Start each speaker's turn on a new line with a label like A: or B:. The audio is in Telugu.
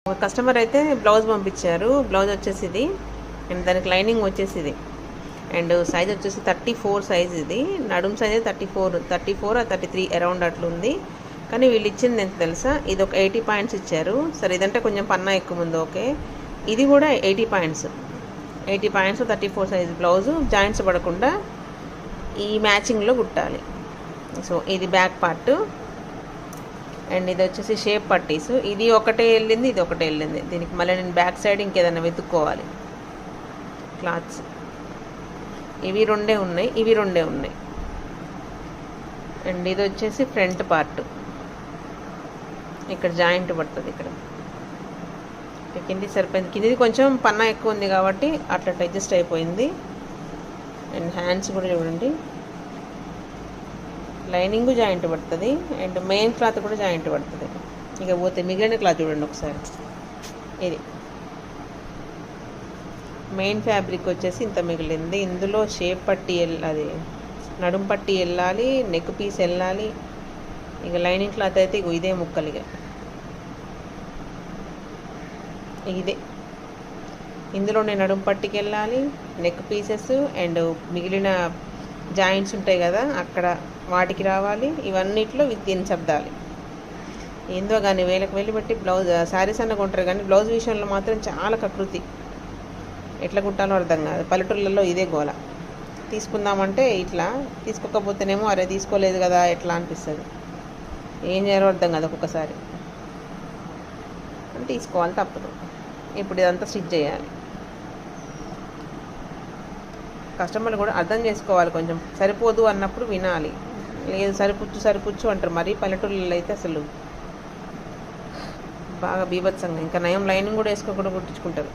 A: ఒక కస్టమర్ అయితే బ్లౌజ్ పంపించారు. బ్లౌజ్ వచ్చేసి ఇది అండ్ దానికి లైనింగ్ వచ్చేసి ఇది అండ్ సైజ్ వచ్చేసి 34 సైజ్. ఇది నడుం సైజ్ 34 33 అరౌండ్ అట్లుంది. కానీ వీళ్ళు ఇచ్చింది ఎంత తెలుసా, ఇది ఒక 80 పాయింట్స్ ఇచ్చారు. సరే ఇదంటే కొంచెం పన్నా ఎక్కువ ఉంది, ఓకే. ఇది కూడా 80 పాయింట్స్ 34 సైజ్ బ్లౌజు. జాయింట్స్ పడకుండా ఈ మ్యాచింగ్లో కుట్టాలి. సో ఇది బ్యాక్ పార్ట్ అండ్ ఇది వచ్చేసి షేప్ పట్టీస్. ఇది ఒకటే వెళ్ళింది, ఇది ఒకటే వెళ్ళింది. దీనికి మళ్ళీ నేను బ్యాక్ సైడ్ ఇంకేదైనా వెతుక్కోవాలి క్లాత్స్. ఇవి రెండే ఉన్నాయి, ఇవి రెండే ఉన్నాయి. అండ్ ఇది వచ్చేసి ఫ్రంట్ పార్ట్. ఇక్కడ జాయింట్ పడుతుంది, ఇక్కడ కింది సరిపోయింది. కిందిది కొంచెం పన్నా ఎక్కువ ఉంది కాబట్టి అట్లా అడ్జస్ట్ అయిపోయింది. అండ్ హ్యాండ్స్ కూడా చూడండి, లైనింగ్ జాయింట్ పడుతుంది అండ్ మెయిన్ క్లాత్ కూడా జాయింట్ పడుతుంది. ఇక పోతే మిగిలిన క్లాత్ చూడండి ఒకసారి. ఇది మెయిన్ ఫ్యాబ్రిక్ వచ్చేసి ఇంత మిగిలింది. ఇందులో షేప్ పట్టి అది నడుం పట్టి వెళ్ళాలి, నెక్ పీస్ వెళ్ళాలి. ఇక లైనింగ్ క్లాత్ అయితే ఇక ఇదే ముక్కలు. ఇదే ఇందులోనే నడుం పట్టికి వెళ్ళాలి, నెక్ పీసెస్ అండ్ మిగిలిన జాయింట్స్ ఉంటాయి కదా అక్కడ వాటికి రావాలి. ఇవన్నిట్లో విత్ శబ్దాలి. ఏందో కానీ వేలకు వెళ్ళి పెట్టి బ్లౌజ్ శారీస్ అన్న కొంటారు కానీ బ్లౌజ్ విషయంలో మాత్రం చాలా కకృతి. ఎట్లా కుట్టాలో అర్థం కాదు. పల్లెటూళ్ళల్లో ఇదే గోల. తీసుకుందామంటే ఇట్లా, తీసుకోకపోతేనేమో అరే తీసుకోలేదు కదా ఎట్లా అనిపిస్తుంది. ఏం చేయాలో అర్థం కాదు ఒక్కొక్కసారి. తీసుకోవాలి, తప్పదు. ఇప్పుడు ఇదంతా స్టిచ్ చేయాలి. కస్టమర్లు కూడా అర్థం చేసుకోవాలి. కొంచెం సరిపోదు అన్నప్పుడు వినాలి. లేదు సరిపుచ్చు అంటారు. మరీ పల్లెటూళ్ళలో అయితే అసలు బాగా బీభత్సంగా. ఇంకా నయం లైనింగ్ కూడా వేసుకోకుండా కుట్టించుకుంటారు.